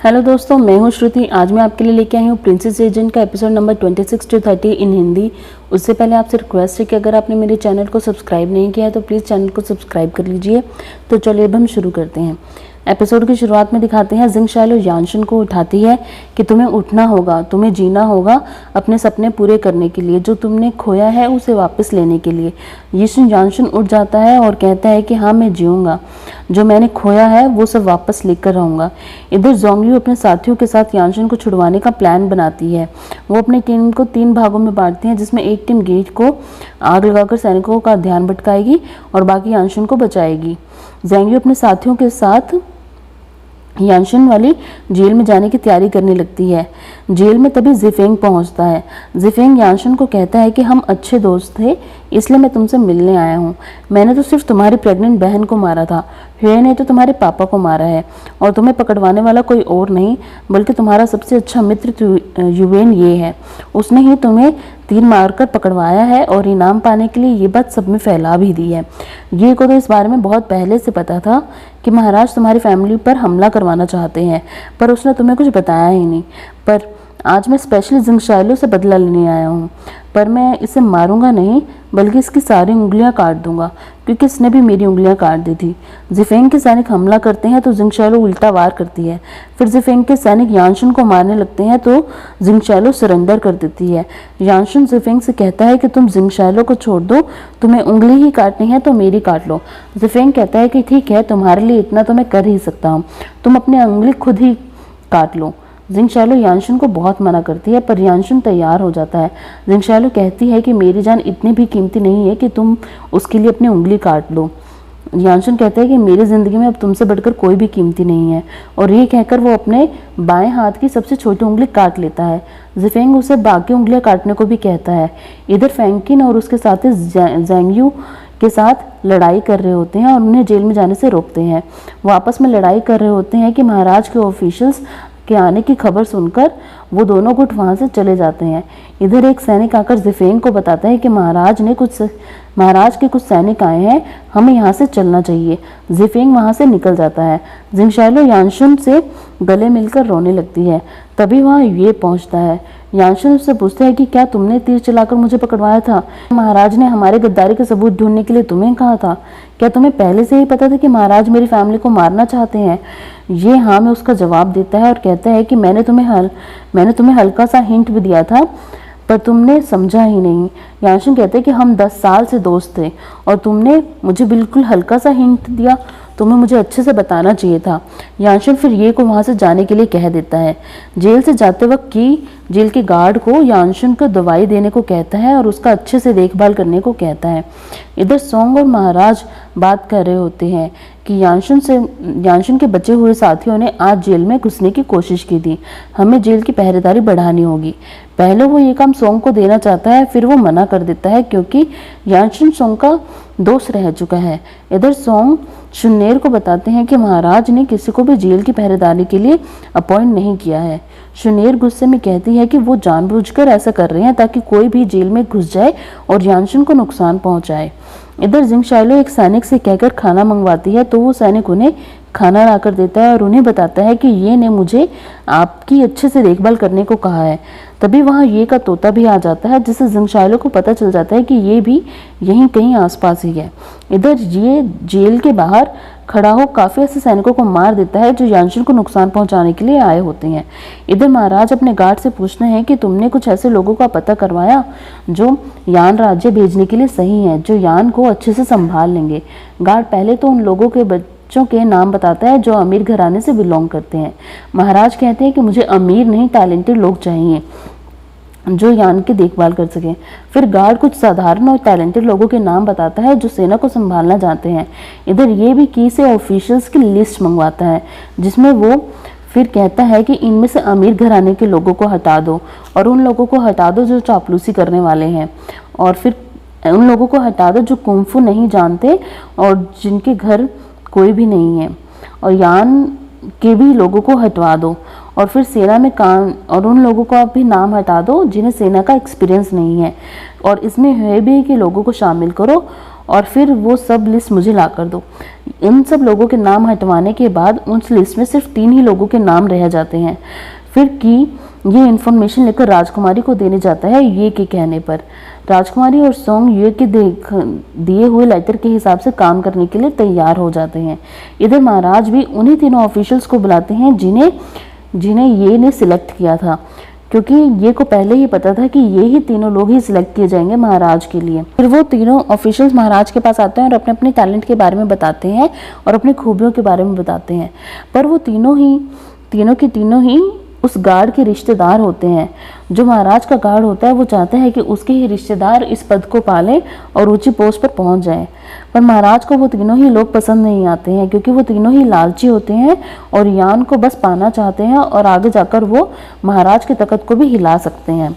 Hello दोस्तों, मैं हूं श्रुति। आज मैं आपके लिए लेके आई हूं प्रिंसेस एजेंट का एपिसोड नंबर 26 to 30 इन हिंदी। उससे पहले आपसे रिक्वेस्ट है कि अगर आपने मेरे चैनल को सब्सक्राइब नहीं किया है तो प्लीज़ चैनल को सब्सक्राइब कर लीजिए। तो चलिए अब हम शुरू करते हैं। एपिसोड की शुरुआत में दिखाते हैं जिंग शाइलो यानशन को उठाती है कि तुम्हें उठना होगा, तुम्हें जीना होगा अपने सपने पूरे करने के लिए, जो तुमने खोया है उसे वापस लेने के लिए। यानशन उठ जाता है और कहता है कि हाँ, मैं जीऊँगा, जो मैंने खोया है वो सब वापस लेकर आऊँगा। इधर जोंगयू अपने साथियों के साथ यानशन को छुड़वाने का प्लान बनाती है। वो अपनी टीम को 3 भागों में बांटती है, जिसमें एक टीम गेट को आग लगाकर सैनिकों का ध्यान भटकाएगी और बाकी यानशन को बचाएगी। जोंगयू अपने साथियों के साथ यानशन वाली जेल में जाने की तैयारी करने लगती है। जेल में तभी जिफेंग पहुंचता है। जिफेंग यानशन को कहता है कि हम अच्छे दोस्त थे, इसलिए मैं तुमसे मिलने आया हूँ। मैंने तो सिर्फ तुम्हारी प्रेग्नेंट बहन को मारा था, हुए ने तो तुम्हारे पापा को मारा है, और तुम्हें पकड़वाने वाला कोई और नहीं बल्कि तुम्हारा सबसे अच्छा मित्र युवेन ये है। उसने ही तुम्हें तीर मारकर पकड़वाया है और इनाम पाने के लिए ये बात सब में फैला भी दी है। ये को तो इस बारे में बहुत पहले से पता था कि महाराज तुम्हारी फैमिली पर हमला करवाना चाहते हैं, पर उसने तुम्हें कुछ बताया ही नहीं। पर आज मैं स्पेशली जिंग शाइलो से बदला लेने आया हूँ, पर मैं इसे मारूंगा नहीं बल्कि इसकी सारी उंगलियां काट दूंगा, क्योंकि इसने भी मेरी उंगलियां काट दी थी। जिफेंग के सैनिक हमला करते हैं तो जिंग शाइलो उल्टा वार करती है। फिर जिफेंग के सैनिक यानशन को मारने लगते हैं तो जिंग शाइलो सरेंडर कर देती है। यानशन जिफेंग से कहता है कि तुम जिंग शाइलो को छोड़ दो, तुम्हें उंगली ही काटनी है तो मेरी काट लो। जिफेंग कहता है कि ठीक है, तुम्हारे लिए इतना तो मैं कर ही सकता हूँ, तुम अपनी उंगली खुद ही काट लो। जिंग शाइलो यानशन को बहुत मना करती है, पर यानशन तैयार हो जाता है। जिंग शाइलो कहती है कि मेरी जान इतनी भी कीमती नहीं है कि तुम उसके लिए अपनी उंगली काट लो। यानशन कहता है कि मेरी ज़िंदगी में अब तुमसे बढ़कर कोई भी कीमती नहीं है, और ये कहकर वो अपने बाएं हाथ की सबसे छोटी उंगली काट लेता है। जिफेंग उसे बाकी उंगलियां काटने को भी कहता है। इधर फैंकिन और उसके साथी जोंगयू के साथ लड़ाई कर रहे होते हैं और उन्हें जेल में जाने से रोकते हैं। वो आपस में लड़ाई कर रहे होते हैं कि महाराज के ऑफिशियल्स के आने की खबर सुनकर वो दोनों गुट वहां से चले जाते हैं। इधर एक सैनिक आकर जिफेंग को बताता है कि महाराज के कुछ सैनिक आए हैं, हमें यहाँ से चलना चाहिए। जिफेंग वहां से निकल जाता है। जिंग शाइलो यानशन से गले मिलकर रोने लगती है। तभी वहां ये पहुंचता है। यानशन उससे पूछता है कि क्या तुमने तीर चलाकर मुझे पकड़वाया था? महाराज ने हमारे गद्दारी के सबूत ढूंढने के लिए तुम्हें कहा था। क्या तुम्हें पहले से ही पता था कि महाराज मेरी फैमिली को मारना चाहते हैं? ये हाँ में उसका जवाब देता है और कहता है कि मैंने तुम्हें हल्का सा हिंट भी दिया था, पर तुमने समझा ही नहीं। यानशन कहते हैं कि हम 10 साल से दोस्त थे और तुमने मुझे बिल्कुल हल्का सा हिंट दिया, तुम्हें मुझे अच्छे से बताना चाहिए था। यानशन फिर ये को वहां से जाने के लिए कह देता है। जेल से जाते वक्त जेल के गार्ड को यानशन को दवाई देने को कहता है और उसका अच्छे से देखभाल करने को कहता है। इधर सोंग और महाराज बात कर रहे होते हैं कि यानशन के बचे हुए साथियों ने आज जेल में घुसने की कोशिश की थी, हमें जेल की पहरेदारी बढ़ानी होगी। पहले वो ये काम सोंग को देना चाहता है, फिर वो मना कर देता है क्योंकि यानशन सोंग का दोस्त रह चुका है। इधर सोंग शुन्नेर को बताते हैं कि महाराज ने किसी को भी जेल की पहरेदारी के लिए अपॉइंट नहीं किया है। शुन्नेर गुस्से में कहती है कि वो जानबूझकर ऐसा कर रहे हैं ताकि कोई भी जेल में घुस जाए और यानशन को नुकसान पहुंचाए। इधर जिंग शाइलो एक सैनिक से कहकर खाना मंगवाती है तो वो सैनिक उन्हें खाना लाकर देता है और उन्हें बताता है कि ये ने मुझे आपकी अच्छे से देखभाल करने को कहा है। तभी वहाँ ये का तोता भी आ जाता है, जिससे जिंग शाइलो को पता चल जाता है कि ये भी यहीं कहीं आसपास ही है। इधर ये जेल के बाहर खड़ा हो काफी ऐसे सैनिकों को मार देता है जो यानशन को नुकसान पहुंचाने के लिए आए होते हैं। इधर महाराज अपने गार्ड से पूछते हैं कि तुमने कुछ ऐसे लोगों का पता करवाया जो यान राज्य भेजने के लिए सही है, जो यान को अच्छे से संभाल लेंगे। गार्ड पहले तो उन लोगों के बच्चों के नाम बताता है जो अमीर घराने से बिलोंग करते हैं। महाराज कहते हैं कि मुझे अमीर नहीं, टैलेंटेड लोग चाहिए जो यान की देखभाल कर सके। फिर गार्ड कुछ साधारण और टैलेंटेड लोगों के नाम बताता है जो सेना को संभालना चाहते हैं। इधर ये भी की से ऑफिशियल्स की लिस्ट मंगवाता है, जिसमें वो फिर कहता है कि इनमें से अमीर घराने के लोगों को हटा दो और उन लोगों को हटा दो जो चापलूसी करने वाले हैं, और फिर उन लोगों को हटा दो जो कुंफू नहीं जानते और जिनके घर कोई भी नहीं है, और यान के भी लोगों को हटवा दो, और फिर सेना में काम और उन लोगों का भी नाम हटा दो जिन्हें सेना का एक्सपीरियंस नहीं है, और इसमें है भी कि लोगों को शामिल करो और फिर वो सब लिस्ट मुझे ला कर दो। इन सब लोगों के नाम हटवाने के बाद उस लिस्ट में सिर्फ 3 ही लोगों के नाम रह जाते हैं। फिर की ये इन्फॉर्मेशन लेकर राजकुमारी को देने जाता है ये के कहने पर। राजकुमारी और सोंग ये के दिए हुए लेटर के हिसाब से काम करने के लिए तैयार हो जाते हैं। इधर महाराज भी उन्हीं तीनों ऑफिशियल्स को बुलाते हैं जिन्हें ये ने सिलेक्ट किया था, क्योंकि ये को पहले ही पता था कि ये ही तीनों लोग ही सिलेक्ट किए जाएंगे महाराज के लिए। फिर वो तीनों ऑफिशियल्स महाराज के पास आते हैं और अपने अपने टैलेंट के बारे में बताते हैं और अपनी खूबियों के बारे में बताते हैं। पर वो तीनों के तीनों ही उस गार्ड के रिश्तेदार होते हैं। जो महाराज का गार्ड होता है वो चाहता है कि उसके ही रिश्तेदार इस पद को पालें और ऊंची पोस्ट पर पहुंच जाएं। पर महाराज को वो तीनों ही लोग पसंद नहीं आते हैं, क्योंकि वो तीनों ही लालची होते हैं और यान को बस पाना चाहते हैं और आगे जाकर वो महाराज के तख्त को भी हिला सकते हैं।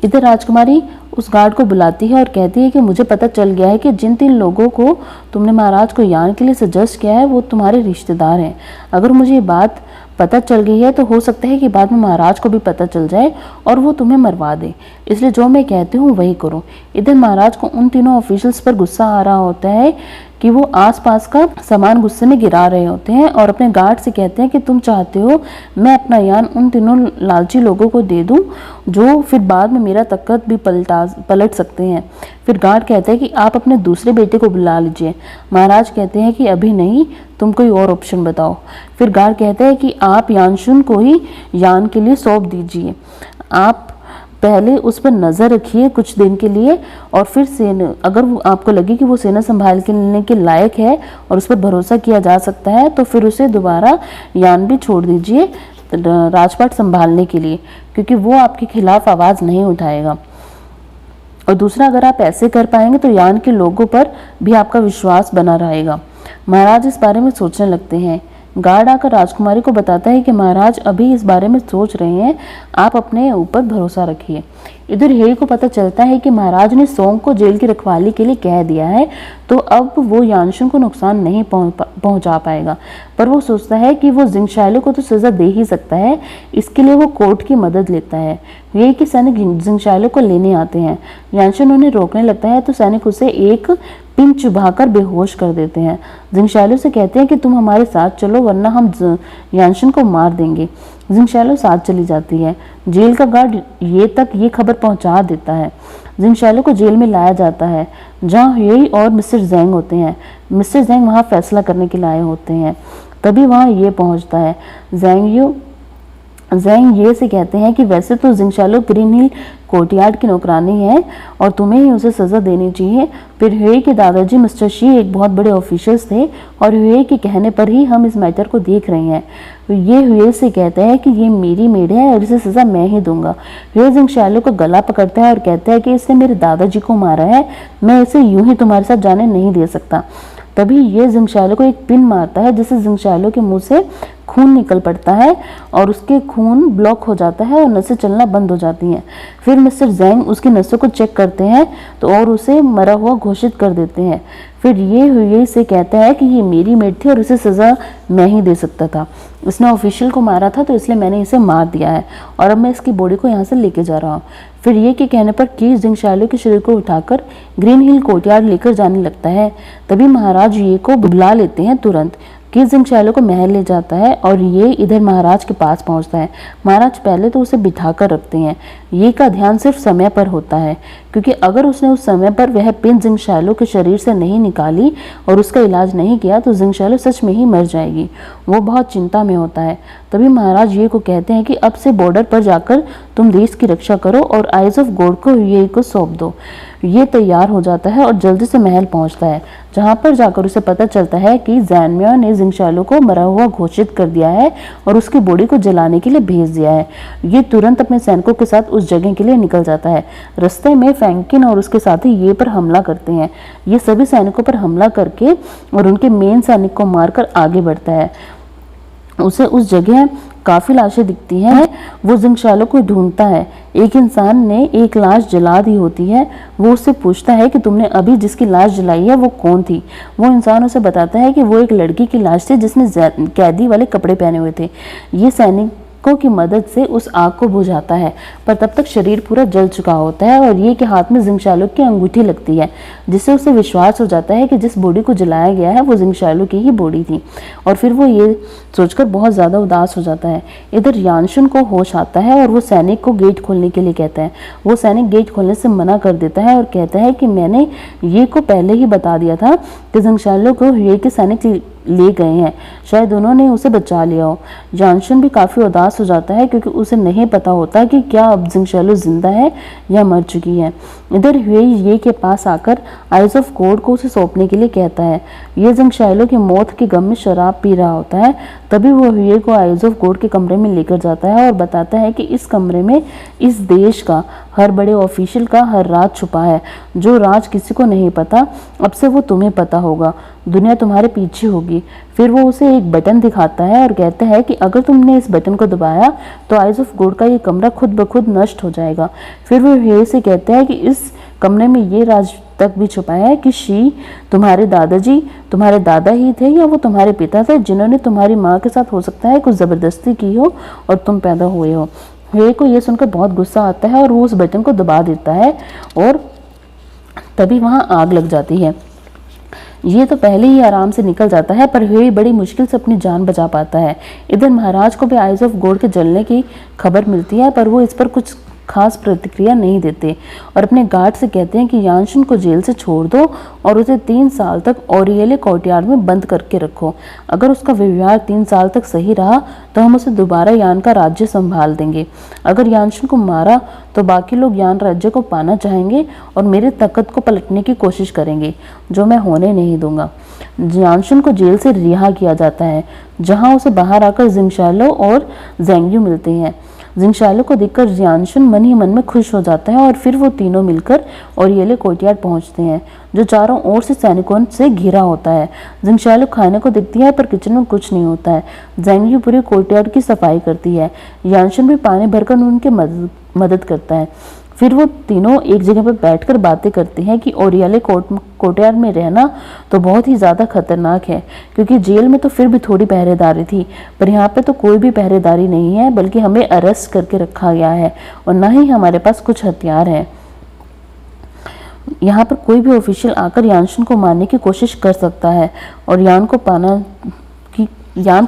इधर राजकुमारी उस गार्ड को बुलाती है और कहती है कि मुझे पता चल गया है कि जिन 3 लोगों को तुमने महाराज को यान के लिए सजेस्ट किया है वो तुम्हारे रिश्तेदार हैं। अगर मुझे ये बात पता चल गई है तो हो सकता है कि बाद में महाराज को भी पता चल जाए और वो तुम्हें मरवा दे, इसलिए जो मैं कहती हूँ वही करो। इधर महाराज को उन तीनों ऑफिशियल्स पर गुस्सा आ रहा होता है कि वो आसपास का सामान गुस्से में गिरा रहे होते हैं और अपने गार्ड से कहते हैं कि तुम चाहते हो मैं अपना यान उन तीनों लालची लोगों को दे दूं जो फिर बाद में मेरा तख्त भी पलट सकते हैं। फिर गार्ड कहते हैं कि आप अपने दूसरे बेटे को बुला लीजिए। महाराज कहते हैं कि अभी नहीं, तुम कोई और ऑप्शन बताओ। फिर गार्ड कहते हैं कि आप यानशुन को ही यान के लिए सौंप दीजिए, आप पहले उस पर नज़र रखिए कुछ दिन के लिए और फिर सेना अगर आपको लगे कि वो सेना संभाल लेने के लायक है और उस पर भरोसा किया जा सकता है तो फिर उसे दोबारा यान भी छोड़ दीजिए राजपाट संभालने के लिए, क्योंकि वो आपके खिलाफ आवाज़ नहीं उठाएगा। और दूसरा, अगर आप ऐसे कर पाएंगे तो यान के लोगों पर भी आपका विश्वास बना रहेगा। महाराज इस बारे में सोचने लगते हैं। गार्ड आकर राजकुमारी को बताता है कि महाराज अभी इस बारे में सोच रहे हैं, आप अपने ऊपर भरोसा रखिए। इधर हेई को पता चलता है कि महाराज ने सोंग को जेल की रखवाली के लिए कह दिया है, तो अब वो यानशुन को नुकसान नहीं पहुंचा पाएगा। पर वो सोचता है कि वो जिंगशाइलो को तो सजा दे ही सकता है, इसके लिए वो कोर्ट की मदद लेता है। हेई के सैनिक जिंगशाइलो को लेने आते हैं। यानशुन उन्हें रोकने लगता है तो सैनिक उसे एक पिन चुभाकर बेहोश कर देते हैं। जिंगशाइलो से कहते हैं कि तुम हमारे साथ चलो वरना हम यानशुन को मार देंगे। जिंगशाइलो साथ चली जाती है। जेल का गार्ड ये खबर पहुंचा देता है। जिंगशाइलो को जेल में लाया जाता है जहां हेई और मिस्टर ज़ैंग होते हैं। मिस्टर ज़ैंग वहां फैसला करने के लिए आए होते हैं। तभी वहां ये पहुंचता है। ज़ैंग ये से कहते हैं कि वैसे तो जिंगशाइलो ग्रीन हिल कोर्टयार्ड की नौकरानी है और तुम्हें ही उसे सज़ा देनी चाहिए। फिर हेई के दादाजी मिस्टर शी एक बहुत बड़े ऑफिसर्स थे और हेई के कहने पर ही हम इस मैटर को देख रहे हैं। ये हेई से कहता है कि ये मेरी मेड है और इसे सज़ा मैं ही दूंगा। हेई जिंगशाइलो का गला पकड़ता है और कहता है कि इसने मेरे दादाजी को मारा है, मैं इसे यूं ही तुम्हारे साथ जाने नहीं दे सकता। तभी ये जिंगशाइलो को एक पिन मारता है जिससे जिंगशाइलो के मुंह से खून निकल पड़ता है और उसके खून ब्लॉक हो जाता है और नसें चलना बंद हो जाती हैं। फिर मिस्टर ज़ैंग उसकी नसों को चेक करते हैं तो और उसे मरा हुआ घोषित कर देते हैं। फिर ये से कहता है कि ये मेरी मेड थी और इसे सज़ा मैं ही दे सकता था, इसने ऑफिशियल को मारा था तो इसलिए मैंने इसे मार दिया है और अब मैं इसकी बॉडी को यहाँ से लेके जा रहा हूँ। फिर ये के कहने पर कीस जिंगशाइलो के शरीर को उठाकर ग्रीन हिल कोर्टयार्ड लेकर जाने लगता है। तभी महाराज ये को बुला लेते हैं तुरंत। कीस जिंगशाइलो को महल ले जाता है और ये इधर महाराज के पास पहुंचता है। महाराज पहले तो उसे बिठा कर रखते हैं। ये का ध्यान सिर्फ समय पर होता है, क्योंकि अगर उसने उस समय पर वह पिन जिंगशाइलो के शरीर से नहीं निकाली और उसका इलाज नहीं किया तो जिंगशाइलो सच में ही मर जाएगी। वो बहुत चिंता में होता है। तभी महाराज ये को कहते हैं कि अब से बॉर्डर पर जाकर तुम देश की रक्षा करो और आइज ऑफ गॉड को ये को सौंप दो। ये तैयार हो जाता है और जल्दी से महल पहुंचता है, जहां पर जाकर उसे पता चलता है कि ज़ैनम्यो ने जिंगशाइलो को मरा हुआ घोषित कर दिया है और उसकी बॉडी को जलाने के लिए भेज दिया है। ये तुरंत अपने सैनिकों के साथ उस जगह के लिए निकल जाता है। रास्ते में फ्रैंकिन और उसके साथी ये पर हमला करते हैं। ये सभी सैनिकों पर हमला करके और उनके मेन सैनिक को मारकर आगे बढ़ता है। उसे उस जगह काफी लाशें दिखती हैं। वो जिंगशाइलो को ढूंढता है। एक इंसान ने एक लाश जला दी होती है। वो उससे पूछता है कि तुमने अभी जिसकी लाश जलाई है वो कौन थी। वो इंसान उसे बताता है कि वो एक लड़की की लाश थी जिसने कैदी वाले कपड़े पहने हुए थे। ये सैनिक आंखों की मदद से उस आग को बुझाता है, पर तब तक शरीर पूरा जल चुका होता है और ये के हाथ में जिंगशालुक की अंगूठी लगती है, जिससे उसे विश्वास हो जाता है कि जिस बॉडी को जलाया गया है वो जिंगशालुक की ही बॉडी थी। और फिर वो ये सोचकर बहुत ज़्यादा उदास हो जाता है। इधर यानशुन को होश आता है और वो सैनिक को गेट खोलने के लिए कहता है। वो सैनिक गेट खोलने से मना कर देता है और कहता है कि मैंने ये को पहले ही बता दिया था कि जिंगशालुक को ह्वे के सैनिक ले गए हैं, शायद उन्होंने उसे बचा लिया हो। यानशुन भी काफ़ी उदास हो जाता है क्योंकि उसे नहीं पता होता कि क्या अब जिंगशालुक जिंदा है या मर चुकी है। इधर ह्वे ये के पास आकर आइज ऑफ गॉड को उसे सौंपने के लिए कहता है। ये जिंगशालुक की मौत के गम में शराब पी रहा होता है, तभी वो ह्वे को आइज ऑफ गॉड के कमरे में लेकर जाता है और बताता है कि इस कमरे में इस देश का हर बड़े ऑफिशियल का हर राज छुपा है, जो राज किसी को नहीं पता, अब से वो तुम्हें पता होगा, दुनिया तुम्हारे पीछे होगी। फिर वो उसे एक बटन दिखाता है और कहता है कि अगर तुमने इस बटन को दबाया तो आइज ऑफ गॉड का ये कमरा खुद ब खुद नष्ट हो जाएगा। फिर वो ह्वे से कहता है कि इस कमरे में ये राज तक भी छुपाया है कि शी तुम्हारे दादाजी तुम्हारे दादा ही थे या वो तुम्हारे पिता थे, जिन्होंने तुम्हारी माँ के साथ हो सकता है कुछ ज़बरदस्ती की हो और तुम पैदा हुए हो। ह्वे को ये सुनकर बहुत गुस्सा आता है और वो उस बटन को दबा देता है और तभी वहाँ आग लग जाती है। ये तो पहले ही आराम से निकल जाता है, पर ह्वे बड़ी मुश्किल से अपनी जान बचा पाता है। इधर महाराज को भी आइज ऑफ गॉड के जलने की खबर मिलती है, पर वो इस पर कुछ खास प्रतिक्रिया नहीं देते और अपने गार्ड से कहते हैं कि यानशुन को जेल से छोड़ दो और उसे 3 साल तक ओरिएले कोर्टयार्ड में बंद करके रखो। अगर उसका व्यवहार 3 साल तक सही रहा तो हम उसे दोबारा यान का राज्य संभाल देंगे। अगर यानशुन को मारा तो बाकी लोग यान राज्य को पाना चाहेंगे और मेरे तख्त को पलटने की कोशिश करेंगे, जो मैं होने नहीं दूंगा। यानशुन को जेल से रिहा किया जाता है, जहां उसे बाहर आकर जिंगशालो और ज़ेंग्यू मिलते हैं। जिंगशालो को देखकर यानशुन मन ही मन में खुश हो जाता है और फिर वो तीनों मिलकर ओरिएले कोर्टयार्ड पहुंचते हैं, जो चारों ओर से सैनिकों से घिरा होता है। जिंगशालो खाने को देखती है पर किचन में कुछ नहीं होता है। ज़ेंग्यू पूरे कोर्टयार्ड की सफाई करती है। यानशुन भी पानी भरकर उनकी मदद करता है। फिर वो तीनों एक जगह पर बैठकर बातें करते हैं कि ओरिएले कोर्टयार्ड में रहना तो बहुत ही ज़्यादा खतरनाक है, क्योंकि जेल में तो फिर भी थोड़ी पहरेदारी थी, पर यहाँ पे तो कोई भी पहरेदारी नहीं है, बल्कि हमें अरेस्ट करके रखा गया है और ना ही हमारे पास कुछ हथियार हैं। यहाँ पर कोई भी ऑफिशियल आकर यानशुन को मारने की कोशिश कर सकता है और यान को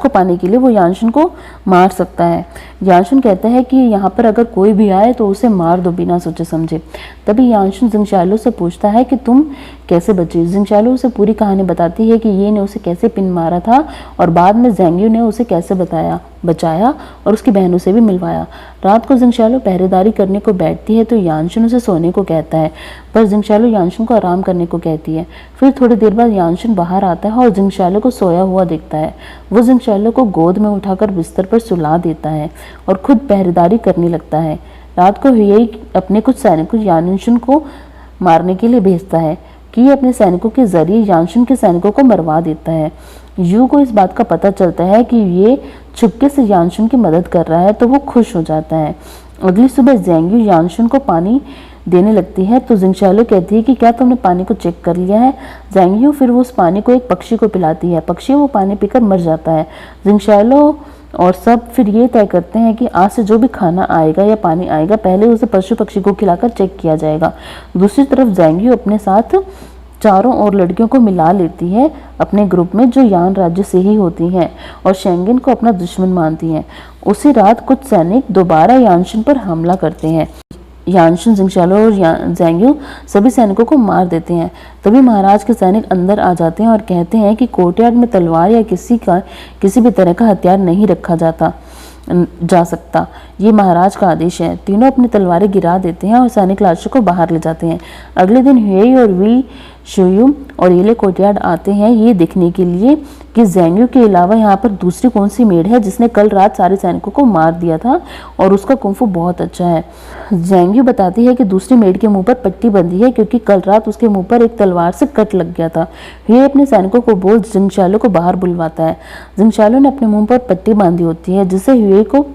पाने के लिए वो यानशुन को मार सकता है। यानशुन कहता है कि यहाँ पर अगर कोई भी आए तो उसे मार दो बिना सोचे समझे। तभी यानशुन जिंगशालो से पूछता है कि तुम कैसे बची। जिंगशालो उसे पूरी कहानी बताती है कि ये ने उसे कैसे पिन मारा था और बाद में ज़ेंग्यू ने उसे कैसे बचाया और उसकी बहनों से भी मिलवाया। रात को जिंगशालो पहरेदारी करने को बैठती है तो यानशुन उसे सोने को कहता है, पर जिंगशालो यानशुन को आराम करने को कहती है। फिर थोड़ी देर बाद यानशुन बाहर आता है और जिंगशालो को सोया हुआ देखता है। वो जिंगशालो को गोद में उठाकर बिस्तर पर सुला देता है और खुद पहरेदारी करने लगता है। रात को ह्वे अपने कुछ सैनिकों यानशुन को मारने के लिए भेजता है कि ये अपने सैनिकों के जरिए यानशुन के सैनिकों को मरवा देता है। यू को इस बात का पता चलता है कि ये चुपके से यानशुन की मदद कर रहा है, तो वो खुश हो जाता है। अगली सुबह ज़ेंग्यू यानशुन को पानी देने लगती है तो जिंगशालो कहती है कि क्या तुमने पानी को चेक कर लिया है। ज़ेंग्यू फिर वो उस पानी को एक पक्षी को पिलाती है। पक्षी वो पानी पीकर मर जाता है। जिंगशालो और सब फिर ये तय करते हैं कि आज से जो भी खाना आएगा या पानी आएगा पहले उसे पशु पक्षी को खिलाकर चेक किया जाएगा। दूसरी तरफ ज़ेंग्यू अपने साथ चारों ओर लड़कियों को मिला लेती है अपने ग्रुप में, जो यान राज्य से ही होती हैं और शेंगन को अपना दुश्मन मानती हैं। उसी रात कुछ सैनिक दोबारा यानशुन पर हमला करते हैं। यानशुन, जिंगशालो और ज़ेंग्यू सभी सैनिकों को मार देते हैं। तभी महाराज के सैनिक अंदर आ जाते हैं और कहते हैं कि कोर्टयार्ड में तलवार या किसी भी तरह का हथियार नहीं रखा जा सकता। ये महाराज का आदेश है। तीनों अपनी तलवारें गिरा देते हैं और सैनिक लाशों को बाहर ले जाते हैं। अगले दिन ह्वे और वी शुयू और येले कोर्टयार्ड आते हैं ये देखने के लिए कि ज़ेंग्यू के अलावा यहाँ पर दूसरी कौन सी मेड है जिसने कल रात सारे सैनिकों को मार दिया था और उसका कुंफू बहुत अच्छा है। ज़ेंग्यू बताती है कि दूसरी मेड के मुंह पर पट्टी बंधी है क्योंकि कल रात उसके मुंह पर एक तलवार से कट लग गया था। ये अपने सैनिकों को बोल जिंगशालो को बाहर बुलवाता है। जिंगशालो ने अपने मुंह पर पट्टी बांधी होती है जिससे ह्वे को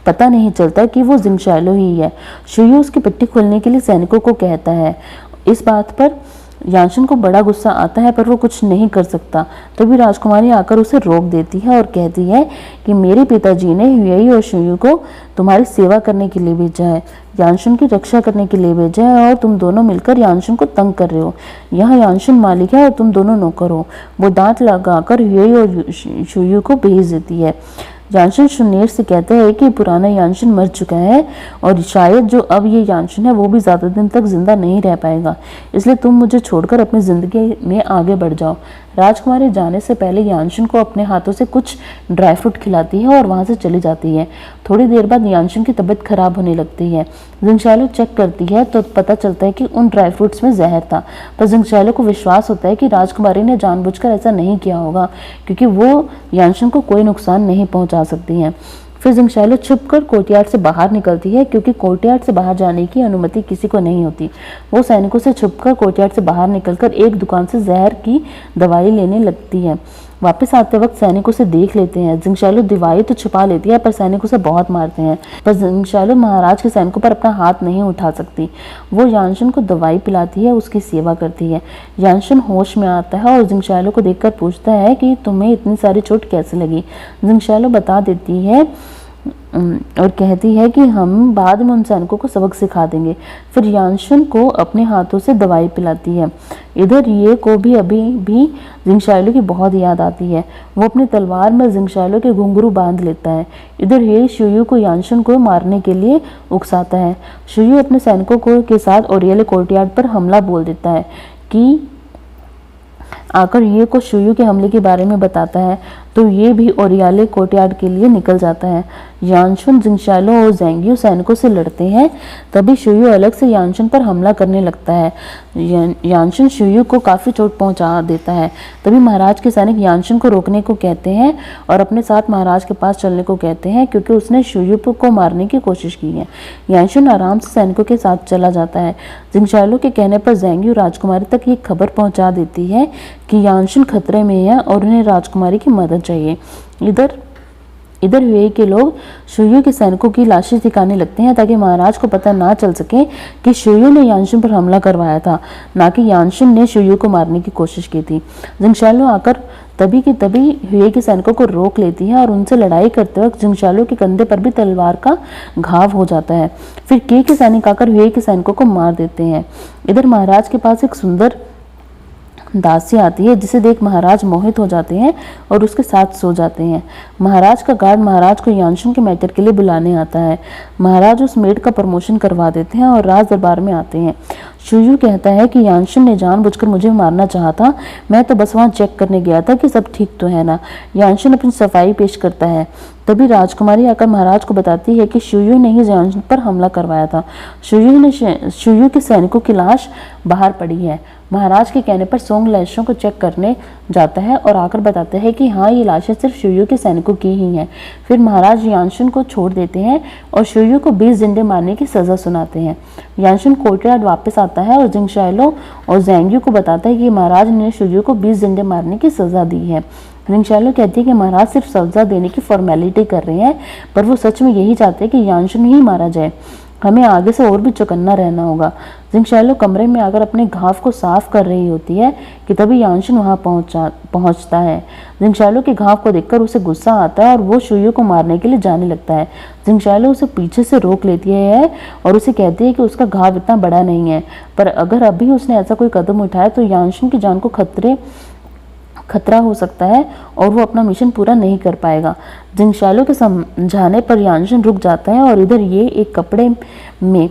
पता नहीं चलता कि वो जिंगशालो ही है। शुयू उसकी पट्टी खोलने के लिए सैनिकों को कहता है। इस बात पर यानशन को बड़ा गुस्सा आता है पर वो कुछ नहीं कर सकता। तभी राजकुमारी आकर उसे रोक देती है और कहती है कि मेरे पिताजी ने हुएई और शुयू को तुम्हारी सेवा करने के लिए भेजा है, यानशन की रक्षा करने के लिए भेजा है, और तुम दोनों मिलकर यानशन को तंग कर रहे हो। यहाँ यानशन मालिक है और तुम दोनों नौकर हो। वो दांत लगाकर हुएई और शुयू को भेज देती है। यानशन शुनेर से कहता है कि पुराना यानशन मर चुका है और शायद जो अब ये यानशन है वो भी ज़्यादा दिन तक जिंदा नहीं रह पाएगा, इसलिए तुम मुझे छोड़कर अपनी ज़िंदगी में आगे बढ़ जाओ। राजकुमारी जाने से पहले यानशन को अपने हाथों से कुछ ड्राई फ्रूट खिलाती है और वहाँ से चली जाती है। थोड़ी देर बाद यानशन की तबीयत खराब होने लगती है। जिंगशालो चेक करती है तो पता चलता है कि उन ड्राई फ्रूट्स में जहर था, पर जिंगशालो को विश्वास होता है कि राजकुमारी ने जानबूझकर ऐसा नहीं किया होगा, क्योंकि वो यानशन को कोई नुकसान नहीं पहुंचा सकती हैं। फिर जिंगशालो छुपकर कोर्टयार्ड से बाहर निकलती है, क्योंकि कोर्टयार्ड से बाहर जाने की अनुमति किसी को नहीं होती। वो सैनिकों से छुपकर कोर्टयार्ड से बाहर निकलकर एक दुकान से जहर की दवाई लेने लगती है। वापस आते वक्त सैनिक उसे देख लेते हैं। जिंगशालो दवाई तो छुपा लेती है पर सैनिक उसे बहुत मारते हैं, पर जिंगशालो महाराज के सैनिकों पर अपना हाथ नहीं उठा सकती। वो यानशन को दवाई पिलाती है, उसकी सेवा करती है। यानशन होश में आता है और जिंगशालो को देखकर पूछता है कि तुम्हें इतनी सारी चोट कैसे लगी। जिंगशालो बता देती है और कहती है कि हम बाद में उन सैनिकों को सबक सिखा देंगे। फिर यानशन को अपने हाथों से दवाई पिलाती है। इधर ये को भी अभी भी जिंगशालो की बहुत याद आती है। वो अपनी तलवार में जिंगशालो के घुंघरू बांध लेता है। इधर ये शुयू को यानशन को मारने के लिए उकसाता है। शुयू अपने सैनिकों को के साथ ओरियले कोर्टयार्ड पर हमला बोल देता है कि आकर ये को शुयू के हमले के बारे में बताता है, तो ये भी ओरियाले कोर्टयार्ड के लिए निकल जाता है। यानशन, जिंगशालो और ज़ैंगियो सैनिकों से लड़ते हैं। तभी शुयू अलग से यानशन पर हमला करने लगता है। यानशन शुयू को काफ़ी चोट पहुंचा देता है। तभी महाराज के सैनिक यानशन को रोकने को कहते हैं और अपने साथ महाराज के पास चलने को कहते हैं, क्योंकि उसने शुयू को मारने की कोशिश की है। यानशन आराम से सैनिकों के साथ चला जाता है। जिंगशालो के कहने पर ज़ैंगियो राजकुमारी तक ये खबर पहुंचा देती है कि यानशन खतरे में है और उन्हें राजकुमारी की मदद चाहिए। इधर हुएई के लोग शुयू के सैनिकों की लाशें दिखाने लगते हैं, ताकि महाराज को पता ना चल सके कि शुयू ने यानशन पर हमला करवाया था, ना कि यानशन ने शुयू को मारने की कोशिश की थी। जिंगशालो आकर तभी की तभी हुएई के सैनिकों को रोक लेती है और उनसे लड़ाई करते वक्त जिंगशालो के कंधे पर भी तलवार का घाव हो जाता है। फिर के सैनिक आकर हुएई के सैनिकों को मार देते हैं। इधर महाराज के पास एक सुंदर दासी आती है, जिसे देख महाराज मोहित हो जाते हैं और उसके साथ सो जाते हैं। महाराज का गार्ड महाराज को यानशन के मैटर के लिए बुलाने आता है। महाराज उस मेड का प्रमोशन करवा देते हैं और राज दरबार में आते हैं। शुयू कहता है कि यानशन ने जानबूझकर मुझे मारना चाहा था, मैं तो बस वहाँ चेक करने गया था कि सब ठीक तो है ना। यानशन अपनी सफाई पेश करता है। तभी राजकुमारी आकर महाराज को बताती है कि शुयू ने ही यानशन पर हमला करवाया था। शुयू के सैनिकों की लाश बाहर पड़ी है। महाराज के कहने पर सोंग लाशों को चेक करने जाता है और आकर बताते हैं कि हाँ, ये लाशें सिर्फ शुयू के सैनिकों की ही हैं। फिर महाराज यानशन को छोड़ देते हैं और शुयू को 20 जिंदे मारने की सजा सुनाते हैं। यानशन कोर्टयार्ड वापस आता है और जिंगशालो और ज़ैंगियो को बताता है कि महाराज ने शुयू को 20 जिंदे मारने की सजा दी है। जिंगशालो कहती है कि महाराज सिर्फ सजा देने की फॉर्मेलिटी कर रहे हैं, पर वो सच में यही चाहते हैं कि यानशन ही मारा जाए। हमें आगे से और भी चौकन्ना रहना होगा। जिंगशालो कमरे में आकर अपने घाव को साफ कर रही होती है कि तभी यानशन वहां पहुंचता है। जिंगशालो के घाव को देखकर उसे गुस्सा आता है और वो शुयू को मारने के लिए जाने लगता है। जिंगशालो उसे पीछे से रोक लेती है और उसे कहती है कि उसका घाव इतना बड़ा नहीं है, पर अगर अभी उसने ऐसा कोई कदम उठाया तो यानशन की जान को खतरा हो सकता है और वो अपना मिशन पूरा नहीं कर पाएगा। जिंगशालो के समझाने पर यानशन रुक जाता है और इधर ये एक कपड़े में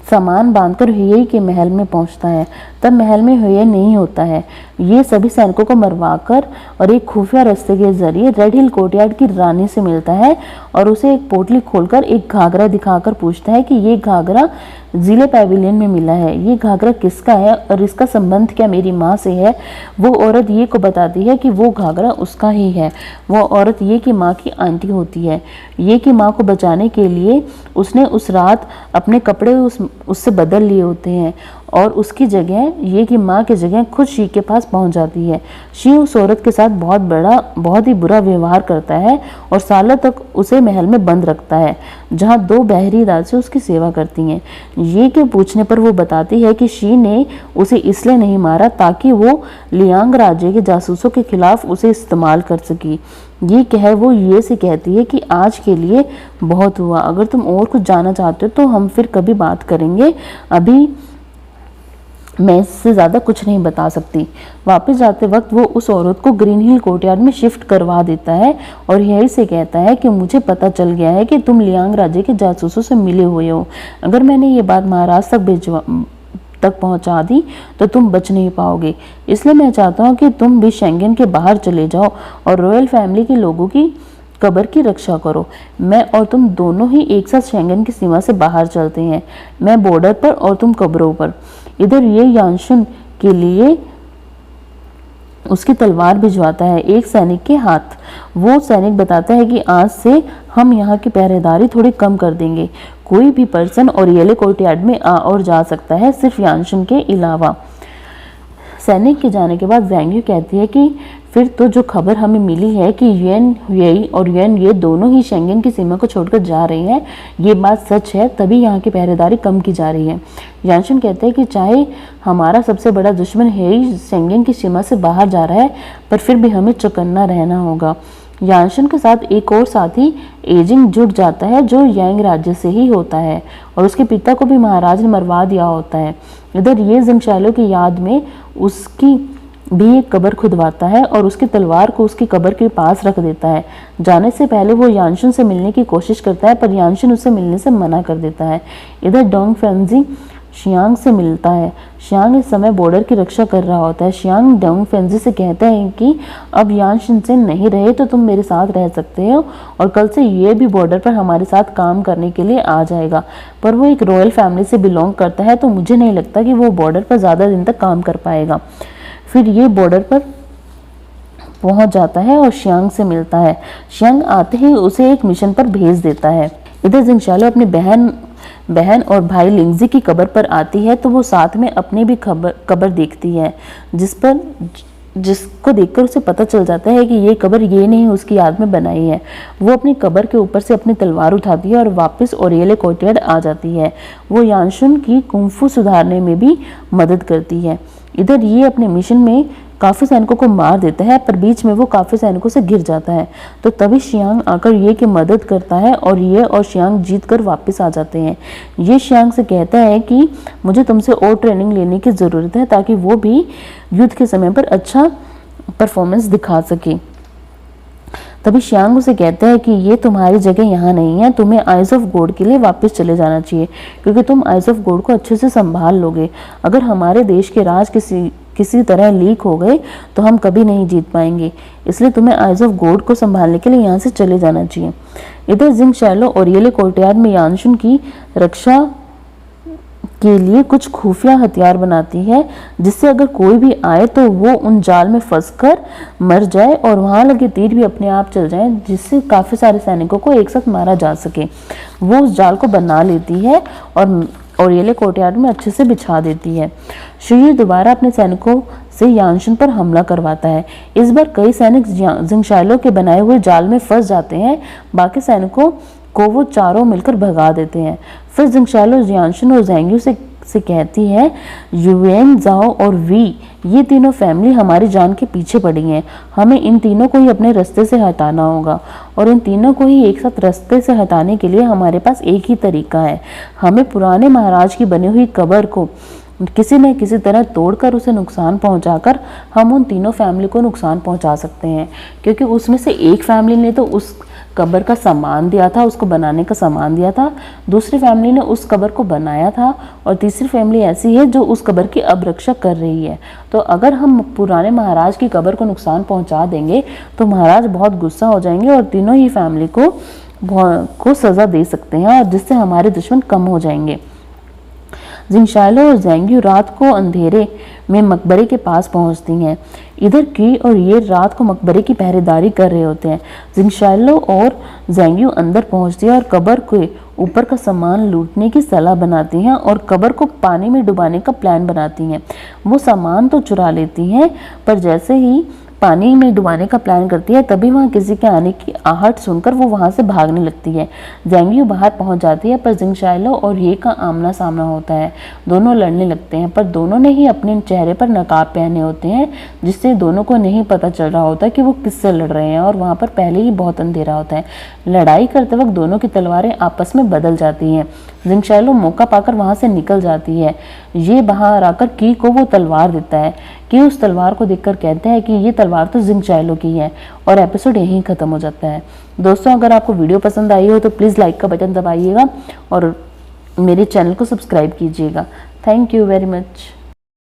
सामान बांधकर हुएई के महल में पहुंचता है। तब महल में हुएई नहीं होता है। ये सभी सैनिकों को मरवाकर और एक खुफिया रास्ते के जरिए रेड हिल कोर्टयार्ड की रानी से मिलता है और उसे एक पोटली खोलकर एक घाघरा दिखाकर पूछता है कि ये घाघरा जिले पैविलियन में मिला है, ये घाघरा किसका है और इसका संबंध क्या मेरी माँ से है। वो औरत ये को बताती है कि वो घाघरा उसका ही है। वो औरत ये की माँ की आंटी होती है। ये की माँ को बचाने के लिए उसने उस रात अपने कपड़े उससे बदल लिए होते हैं और उसकी जगह ये की माँ की जगह खुद शी के पास पहुंच जाती है। शी उस औरत के साथ बहुत ही बुरा व्यवहार करता है और सालों तक उसे महल में बंद रखता है, जहां 2 बहरी दासी उसकी सेवा करती हैं। ये के पूछने पर वो बताती है कि शी ने उसे इसलिए नहीं मारा ताकि वो लियांग राज्य के जासूसों के खिलाफ उसे इस्तेमाल कर सकी। ये कह वो ये से कहती है कि आज के लिए बहुत हुआ, अगर तुम और कुछ जानना चाहते हो तो हम फिर कभी बात करेंगे, अभी मैं इससे ज़्यादा कुछ नहीं बता सकती। वापस जाते वक्त वो उस औरत को ग्रीन हिल कोर्टयार्ड में शिफ्ट करवा देता है और यही से कहता है कि मुझे पता चल गया है कि तुम लियांग राज्य के जासूसों से मिले हुए हो। अगर मैंने ये बात महाराज तक पहुंचा दी तो तुम बच नहीं पाओगे, इसलिए मैं चाहता हूँ कि तुम भी शेंगन के बाहर चले जाओ और रॉयल फैमिली के लोगों की कब्र की रक्षा करो। मैं और तुम दोनों ही एक साथ शेंगन की सीमा से बाहर चलते हैं, मैं बॉर्डर पर और तुम कब्रों पर। इधर ये यानशुन के लिए उसकी तलवार भिजवाता है एक सैनिक के हाथ। वो सैनिक बताता है कि आज से हम यहाँ की पहरेदारी थोड़ी कम कर देंगे, कोई भी पर्सन और येले कोर्टयार्ड में आ और जा सकता है, सिर्फ यानशुन के अलावा। सैनिक के जाने के बाद ज़ैंग यू कहती है कि फिर तो जो खबर हमें मिली है कि युएन हुई और युएन ये दोनों ही शेंगन की सीमा को छोड़कर जा रही हैं, ये बात सच है, तभी यहाँ की पहरेदारी कम की जा रही है। यानशुन कहते हैं कि चाहे हमारा सबसे बड़ा दुश्मन हेई शेंगन की सीमा से बाहर जा रहा है, पर फिर भी हमें चौकन्ना रहना होगा। यानशुन के साथ एक और साथी एजिंग जुट जाता है जो यांग राज्य से ही होता है और उसके पिता को भी महाराज ने मरवा दिया होता है। इधर ये जिंगशालो की याद में उसकी भी एक कब्र खुदवाता है और उसकी तलवार को उसकी कब्र के पास रख देता है। जाने से पहले वो यानशुन से मिलने की कोशिश करता है, पर यानशुन उससे मिलने से मना कर देता है। इधर डोंग फेंजी शियांग से मिलता है। शियांग इस समय बॉर्डर की रक्षा कर रहा होता है। शियांग डोंग फेंजी से कहता है कि अब यानशुन से नहीं रहे तो तुम मेरे साथ रह सकते हो और कल से ये भी बॉर्डर पर हमारे साथ काम करने के लिए आ जाएगा, पर वो एक रॉयल फैमिली से बिलोंग करता है तो मुझे नहीं लगता कि वो बॉर्डर पर ज़्यादा दिन तक काम कर पाएगा। फिर ये बॉर्डर पर पहुंच जाता है और शियांग से मिलता है। शियांग आते ही उसे एक मिशन पर भेज देता है। इधर जिंगशालो अपनी बहन और भाई लिंगजी की कब्र पर आती है तो वो साथ में अपनी भी कब्र देखती है, जिसको देखकर उसे पता चल जाता है कि ये कब्र ये नहीं उसकी याद में बनाई है। वो अपनी कब्र के ऊपर से अपनी तलवार उठाती है और वापस ओरियले कोर्टयार्ड आ जाती है। वो यानशुन की कुंफू सुधारने में भी मदद करती है। इधर ये अपने मिशन में काफ़ी सैनिकों को मार देता है, पर बीच में वो काफ़ी सैनिकों से गिर जाता है, तो तभी शियांग आकर ये की मदद करता है और ये और शियांग जीत कर वापस आ जाते हैं। ये शियांग से कहता है कि मुझे तुमसे और ट्रेनिंग लेने की ज़रूरत है ताकि वो भी युद्ध के समय पर अच्छा परफॉर्मेंस दिखा सके। तभी शियांग उसे कहता है कि ये तुम्हारी जगह यहाँ नहीं है, तुम्हें आइज ऑफ गॉड के लिए वापस चले जाना चाहिए, क्योंकि तुम आइज ऑफ गॉड को अच्छे से संभाल लोगे। अगर हमारे देश के राज किसी तरह लीक हो गए तो हम कभी नहीं जीत पाएंगे, इसलिए तुम्हें आइज ऑफ गॉड को संभालने के लिए यहाँ से चले जाना चाहिए। इधर जिंगशालो और येले कोर्टयार्ड में यानशुन की रक्षा के लिए कुछ खुफिया हथियार बनाती है, जिससे अगर कोई भी आए तो वो उन जाल में फंसकर मर जाए और वहां लगे तीर भी अपने आप चल जाए, जिससे काफ़ी सारे सैनिकों को एक साथ मारा जा सके। वो उस जाल को बना लेती है और येले कोर्टयार्ड में अच्छे से बिछा देती है। शियू दोबारा अपने सैनिकों से यानशुन पर हमला करवाता है। इस बार कई सैनिक जिंगशालो के बनाए हुए जाल में फंस जाते हैं, बाकी सैनिकों को वो चारों मिलकर भगा देते हैं। फिर जिंगशालो यानशुन और ज़ैंग यू से कहती है, युएन, जाओ और वी, ये तीनों फैमिली हमारी जान के पीछे पड़ी हैं, हमें इन तीनों को ही अपने रास्ते से हटाना होगा और इन तीनों को ही एक साथ रास्ते से हटाने के लिए हमारे पास एक ही तरीका है। हमें पुराने महाराज की बनी हुई कब्र को किसी न किसी तरह तोड़कर उसे नुकसान पहुंचाकर हम उन तीनों फैमिली को नुकसान पहुंचा सकते हैं, क्योंकि उसमें से एक फैमिली ने तो उस कब्र का सामान दिया था, उसको बनाने का सामान दिया था, दूसरी फैमिली ने उस कब्र को बनाया था और तीसरी फैमिली ऐसी है जो उस कब्र की अब रक्षा कर रही है। तो अगर हम पुराने महाराज की कब्र को नुकसान पहुंचा देंगे तो महाराज बहुत गुस्सा हो जाएंगे और तीनों ही फैमिली को सज़ा दे सकते हैं, और जिससे हमारे दुश्मन कम हो जाएंगे। जिंगशालो और ज़ैंग यू रात को अंधेरे में मकबरे के पास पहुंचती हैं। इधर की और ये रात को मकबरे की पहरेदारी कर रहे होते हैं। जिंगशालो और ज़ैंग यू अंदर पहुंचती है और कब्र के ऊपर का सामान लूटने की सलाह बनाती हैं और कबर को पानी में डुबाने का प्लान बनाती हैं। वो सामान तो चुरा लेती हैं, पर जैसे ही पानी में डुबाने का प्लान करती है तभी वहाँ किसी के आने की आहट सुनकर वो वहाँ से भागने लगती है। ज़ेंग यू बाहर पहुँच जाती है, पर जिंग शाओ और ये का आमना सामना होता है। दोनों लड़ने लगते हैं, पर दोनों ने ही अपने चेहरे पर नकाब पहने होते हैं, जिससे दोनों को नहीं पता चल रहा होता कि वो किससे लड़ रहे हैं, और वहाँ पर पहले ही बहुत अंधेरा होता है। लड़ाई करते वक्त दोनों की तलवारें आपस में बदल जाती हैं। जिंग शाओ मौका पाकर वहाँ से निकल जाती है। ये बाहर आकर की को वो तलवार देता है। कि उस तलवार को देखकर कहते हैं कि ये तलवार तो जिंग शाओ की है, और एपिसोड यहीं खत्म हो जाता है। दोस्तों, अगर आपको वीडियो पसंद आई हो तो प्लीज़ लाइक का बटन दबाइएगा और मेरे चैनल को सब्सक्राइब कीजिएगा। Thank you very much.